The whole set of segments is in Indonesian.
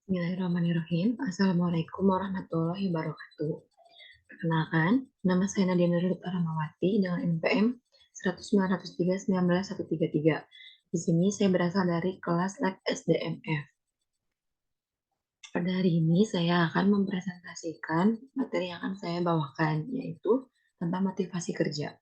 Bismillahirrahmanirrahim. Assalamualaikum warahmatullahi wabarakatuh. Perkenalkan, nama saya Nadia Nurul Rahmawati dengan NPM 1939133. Di sini saya berasal dari kelas Lab SDMF. Pada hari ini saya akan mempresentasikan materi yang akan saya bawakan, yaitu tentang motivasi kerja.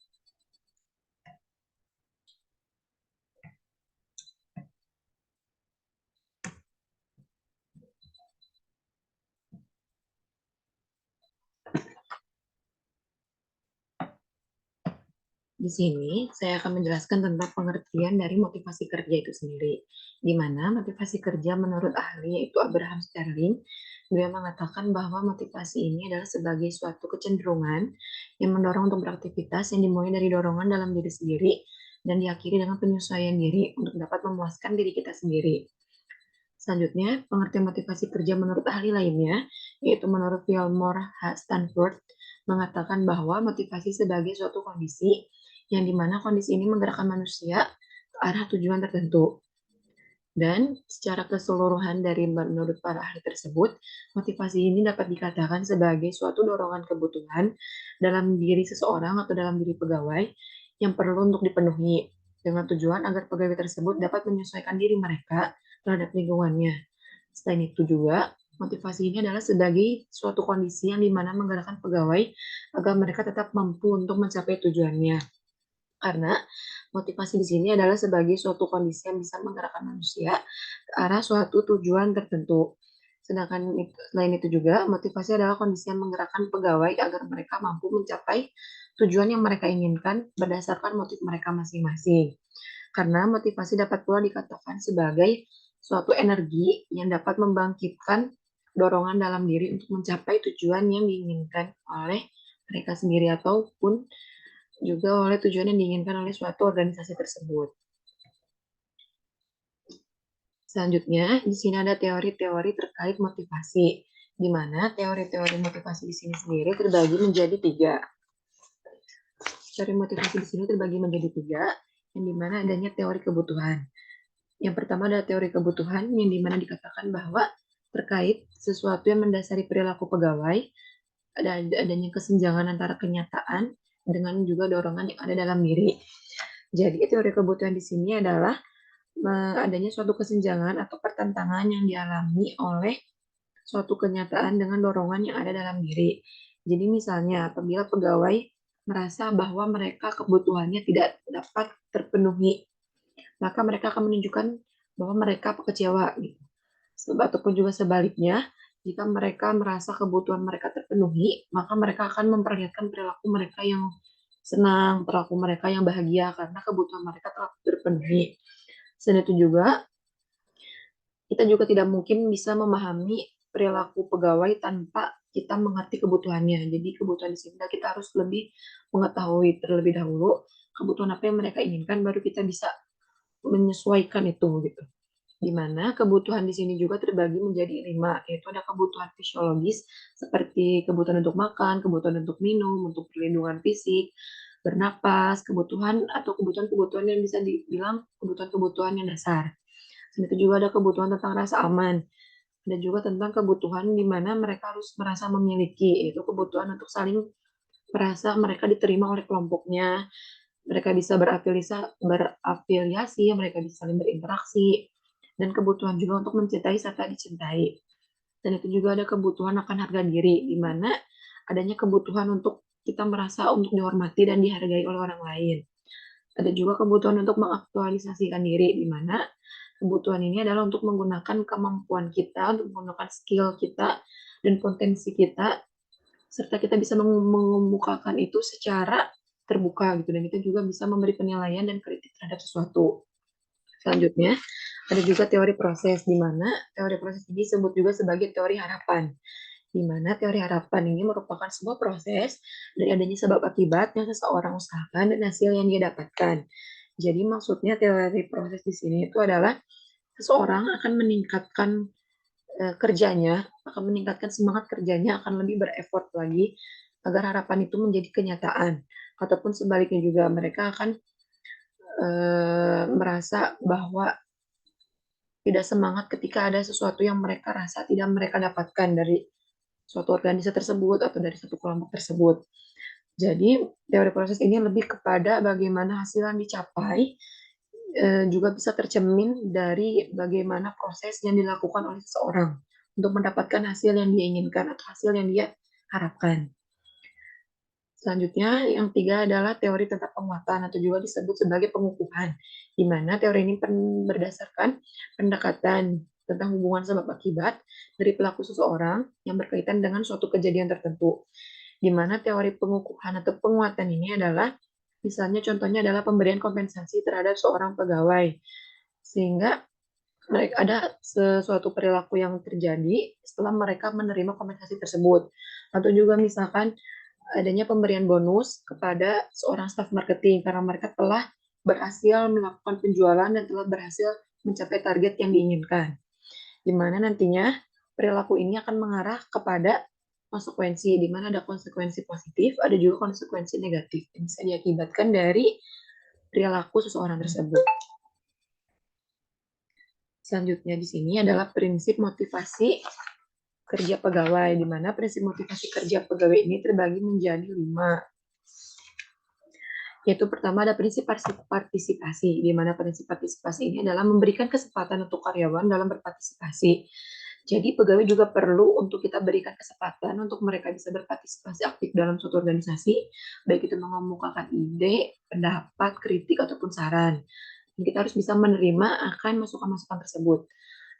Di sini saya akan menjelaskan tentang pengertian dari motivasi kerja itu sendiri. Di mana motivasi kerja menurut ahli yaitu Abraham Sterling, beliau mengatakan bahwa motivasi ini adalah sebagai suatu kecenderungan yang mendorong untuk beraktivitas yang dimulai dari dorongan dalam diri sendiri dan diakhiri dengan penyesuaian diri untuk dapat memuaskan diri kita sendiri. Selanjutnya, pengertian motivasi kerja menurut ahli lainnya, yaitu menurut Fillmore H. Stanford, mengatakan bahwa motivasi sebagai suatu kondisi yang dimana kondisi ini menggerakkan manusia ke arah tujuan tertentu. Dan secara keseluruhan dari menurut para ahli tersebut, motivasi ini dapat dikatakan sebagai suatu dorongan kebutuhan dalam diri seseorang atau dalam diri pegawai yang perlu untuk dipenuhi dengan tujuan agar pegawai tersebut dapat menyesuaikan diri mereka terhadap lingkungannya. Selain itu juga, motivasi ini adalah sebagai suatu kondisi yang dimana menggerakkan pegawai agar mereka tetap mampu untuk mencapai tujuannya. Karena motivasi di sini adalah sebagai suatu kondisi yang bisa menggerakkan manusia ke arah suatu tujuan tertentu. Sedangkan selain itu juga, motivasi adalah kondisi yang menggerakkan pegawai agar mereka mampu mencapai tujuan yang mereka inginkan berdasarkan motif mereka masing-masing. Karena motivasi dapat pula dikatakan sebagai suatu energi yang dapat membangkitkan dorongan dalam diri untuk mencapai tujuan yang diinginkan oleh mereka sendiri ataupun juga oleh tujuan yang diinginkan oleh suatu organisasi tersebut. Selanjutnya, di sini ada teori-teori terkait motivasi, di mana teori-teori motivasi di sini sendiri terbagi menjadi tiga. Teori motivasi di sini terbagi menjadi tiga, yang dimana adanya teori kebutuhan. Yang pertama adalah teori kebutuhan, yang dimana dikatakan bahwa terkait sesuatu yang mendasari perilaku pegawai, adanya kesenjangan antara kenyataan dengan juga dorongan yang ada dalam diri. Jadi teori kebutuhan di sini adalah adanya suatu kesenjangan atau pertentangan yang dialami oleh suatu kenyataan dengan dorongan yang ada dalam diri. Jadi misalnya apabila pegawai merasa bahwa mereka kebutuhannya tidak dapat terpenuhi, maka mereka akan menunjukkan bahwa mereka kecewa gitu. Ataupun juga sebaliknya, jika mereka merasa kebutuhan mereka terpenuhi, maka mereka akan memperlihatkan perilaku mereka yang senang, perilaku mereka yang bahagia karena kebutuhan mereka telah terpenuhi. Selain itu juga, kita juga tidak mungkin bisa memahami perilaku pegawai tanpa kita mengerti kebutuhannya. Jadi kebutuhan di sini kita harus lebih mengetahui terlebih dahulu kebutuhan apa yang mereka inginkan, baru kita bisa menyesuaikan itu gitu. Di mana kebutuhan di sini juga terbagi menjadi 5, yaitu ada kebutuhan fisiologis seperti kebutuhan untuk makan, kebutuhan untuk minum, untuk perlindungan fisik, bernapas, kebutuhan atau kebutuhan-kebutuhan yang bisa dibilang kebutuhan-kebutuhan yang dasar. Selain itu juga ada kebutuhan tentang rasa aman. Ada juga tentang kebutuhan di mana mereka harus merasa memiliki, yaitu kebutuhan untuk saling merasa mereka diterima oleh kelompoknya, mereka bisa berafiliasi, mereka bisa saling berinteraksi, dan kebutuhan juga untuk mencintai serta dicintai. Dan itu juga ada kebutuhan akan harga diri, di mana adanya kebutuhan untuk kita merasa untuk dihormati dan dihargai oleh orang lain. Ada juga kebutuhan untuk mengaktualisasikan diri, di mana kebutuhan ini adalah untuk menggunakan kemampuan kita, untuk menggunakan skill kita dan potensi kita, serta kita bisa mengemukakan itu secara terbuka gitu, dan kita juga bisa memberi penilaian dan kritik terhadap sesuatu. Selanjutnya, ada juga teori proses, di mana teori proses ini disebut juga sebagai teori harapan, di mana teori harapan ini merupakan sebuah proses dari adanya sebab akibat yang seseorang usahakan dan hasil yang dia dapatkan. Jadi maksudnya teori proses di sini itu adalah seseorang akan meningkatkan kerjanya, akan meningkatkan semangat kerjanya, akan lebih berefort lagi agar harapan itu menjadi kenyataan. Ataupun sebaliknya juga mereka akan merasa bahwa tidak semangat ketika ada sesuatu yang mereka rasa tidak mereka dapatkan dari suatu organisasi tersebut atau dari satu kelompok tersebut. Jadi, teori proses ini lebih kepada bagaimana hasil yang dicapai juga bisa tercermin dari bagaimana proses yang dilakukan oleh seseorang untuk mendapatkan hasil yang dia inginkan atau hasil yang dia harapkan. Selanjutnya, yang tiga adalah teori tentang penguatan atau juga disebut sebagai pengukuhan, di mana teori ini berdasarkan pendekatan tentang hubungan sebab akibat dari pelaku seseorang yang berkaitan dengan suatu kejadian tertentu. Di mana teori pengukuhan atau penguatan ini adalah, misalnya contohnya adalah pemberian kompensasi terhadap seorang pegawai, sehingga mereka ada sesuatu perilaku yang terjadi setelah mereka menerima kompensasi tersebut. Atau juga misalkan adanya pemberian bonus kepada seorang staf marketing karena mereka telah berhasil melakukan penjualan dan telah berhasil mencapai target yang diinginkan. Di mana nantinya perilaku ini akan mengarah kepada konsekuensi, di mana ada konsekuensi positif, ada juga konsekuensi negatif yang bisa diakibatkan dari perilaku seseorang tersebut. Selanjutnya di sini adalah prinsip motivasi kerja pegawai, di mana prinsip motivasi kerja pegawai ini terbagi menjadi 5. Yaitu pertama ada prinsip partisipasi, di mana prinsip partisipasi ini adalah memberikan kesempatan untuk karyawan dalam berpartisipasi. Jadi pegawai juga perlu untuk kita berikan kesempatan untuk mereka bisa berpartisipasi aktif dalam suatu organisasi, baik itu mengemukakan ide, pendapat, kritik, ataupun saran. Dan kita harus bisa menerima akan masukan-masukan tersebut.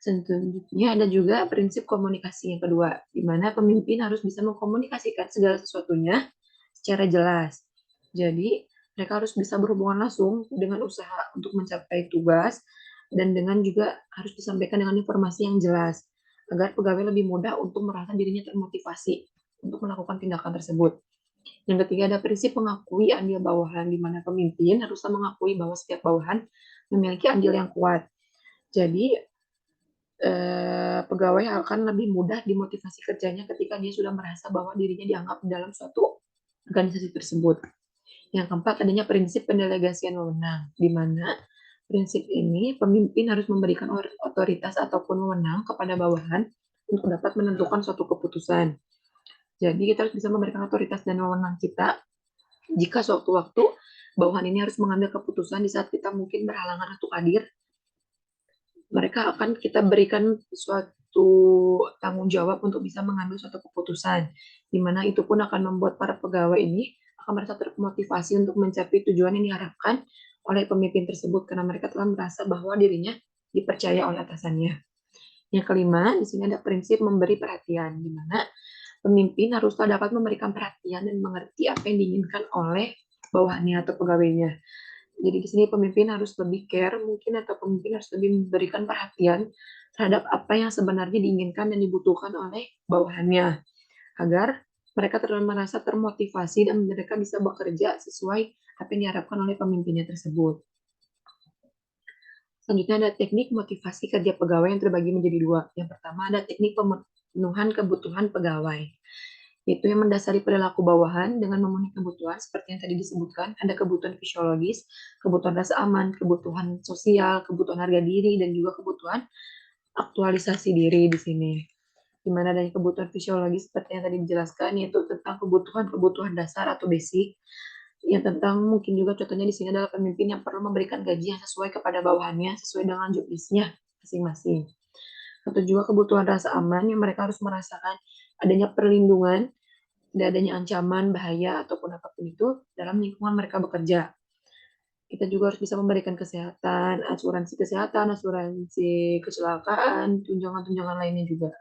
Selanjutnya ada juga prinsip komunikasi yang kedua, di mana pemimpin harus bisa mengkomunikasikan segala sesuatunya secara jelas. Jadi, mereka harus bisa berhubungan langsung dengan usaha untuk mencapai tugas dan dengan juga harus disampaikan dengan informasi yang jelas agar pegawai lebih mudah untuk merasa dirinya termotivasi untuk melakukan tindakan tersebut. Yang ketiga ada prinsip mengakui andil bawahan, di mana pemimpin haruslah mengakui bahwa setiap bawahan memiliki andil yang kuat. Jadi, pegawai akan lebih mudah dimotivasi kerjanya ketika dia sudah merasa bahwa dirinya dianggap dalam suatu organisasi tersebut. Yang keempat, adanya prinsip pendelegasian wewenang, di mana prinsip ini pemimpin harus memberikan otoritas ataupun wewenang kepada bawahan untuk dapat menentukan suatu keputusan. Jadi kita harus bisa memberikan otoritas dan wewenang kita jika suatu waktu bawahan ini harus mengambil keputusan di saat kita mungkin berhalangan untuk hadir, mereka akan kita berikan suatu tanggung jawab untuk bisa mengambil suatu keputusan, di mana itu pun akan membuat para pegawai ini akan merasa termotivasi untuk mencapai tujuan yang diharapkan oleh pemimpin tersebut, karena mereka telah merasa bahwa dirinya dipercaya oleh atasannya. Yang kelima, di sini ada prinsip memberi perhatian, di mana pemimpin haruslah dapat memberikan perhatian dan mengerti apa yang diinginkan oleh bawahannya atau pegawainya. Jadi di sini pemimpin harus lebih care mungkin, atau pemimpin harus lebih memberikan perhatian terhadap apa yang sebenarnya diinginkan dan dibutuhkan oleh bawahannya, agar mereka merasa termotivasi dan mereka bisa bekerja sesuai apa yang diharapkan oleh pemimpinnya tersebut. Selanjutnya ada teknik motivasi kerja pegawai yang terbagi menjadi 2. Yang pertama ada teknik pemenuhan kebutuhan pegawai, yaitu yang mendasari perilaku bawahan dengan memenuhi kebutuhan seperti yang tadi disebutkan. Ada kebutuhan fisiologis, kebutuhan rasa aman, kebutuhan sosial, kebutuhan harga diri, dan juga kebutuhan aktualisasi diri di sini. Di mana adanya kebutuhan fisiologis seperti yang tadi dijelaskan, yaitu tentang kebutuhan dasar atau basic, yang tentang mungkin juga contohnya di sini adalah pemimpin yang perlu memberikan gaji yang sesuai kepada bawahannya sesuai dengan job list-nya masing-masing. Atau juga kebutuhan rasa aman yang mereka harus merasakan adanya perlindungan, tidak adanya ancaman, bahaya, ataupun apapun itu dalam lingkungan mereka bekerja. Kita juga harus bisa memberikan kesehatan, asuransi kecelakaan, tunjangan-tunjangan lainnya juga.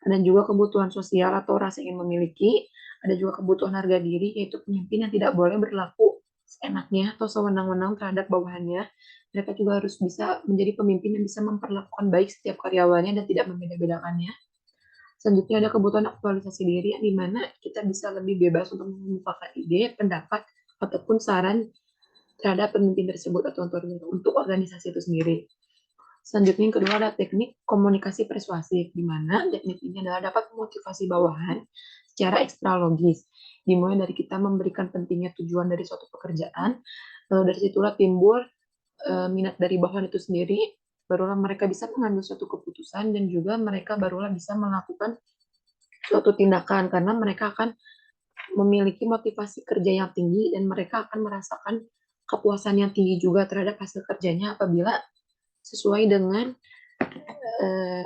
Ada juga kebutuhan sosial atau rasa ingin memiliki, ada juga kebutuhan harga diri, yaitu pemimpin yang tidak boleh berlaku seenaknya atau sewenang-wenang terhadap bawahannya. Mereka juga harus bisa menjadi pemimpin yang bisa memperlakukan baik setiap karyawannya dan tidak membeda-bedakannya. Selanjutnya ada kebutuhan aktualisasi diri, yang dimana kita bisa lebih bebas untuk mengungkapkan ide, pendapat, ataupun saran terhadap pemimpin tersebut atau untuk organisasi itu sendiri. Selanjutnya yang kedua ada teknik komunikasi persuasif, di mana teknik ini adalah dapat memotivasi bawahan secara ekstra logis. Dimulai dari kita memberikan pentingnya tujuan dari suatu pekerjaan, lalu dari situlah timbul minat dari bawahan itu sendiri barulah mereka bisa mengambil suatu keputusan dan juga mereka barulah bisa melakukan suatu tindakan karena mereka akan memiliki motivasi kerja yang tinggi dan mereka akan merasakan kepuasan yang tinggi juga terhadap hasil kerjanya sesuai dengan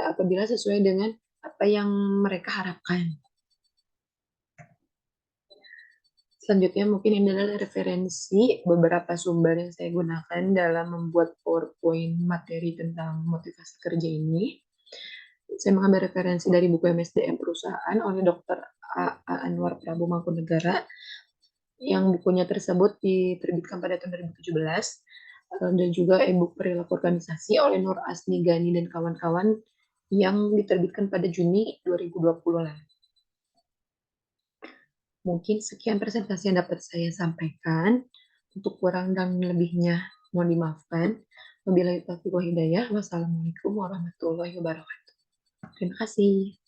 apabila sesuai dengan apa yang mereka harapkan. Selanjutnya mungkin ini adalah referensi beberapa sumber yang saya gunakan dalam membuat PowerPoint materi tentang motivasi kerja ini. Saya mengambil referensi dari buku MSDM Perusahaan oleh Dr. A. Anwar Prabu Mangkunegara yang bukunya tersebut diterbitkan pada tahun 2017 dan juga e-book perilaku organisasi oleh Nur Asni Gani dan kawan-kawan yang diterbitkan pada Juni 2020 lalu. Mungkin sekian presentasi yang dapat saya sampaikan. Untuk kurang dan lebihnya mohon dimaafkan. Wabillahi taufiq wal hidayah. Wassalamualaikum warahmatullahi wabarakatuh. Terima kasih.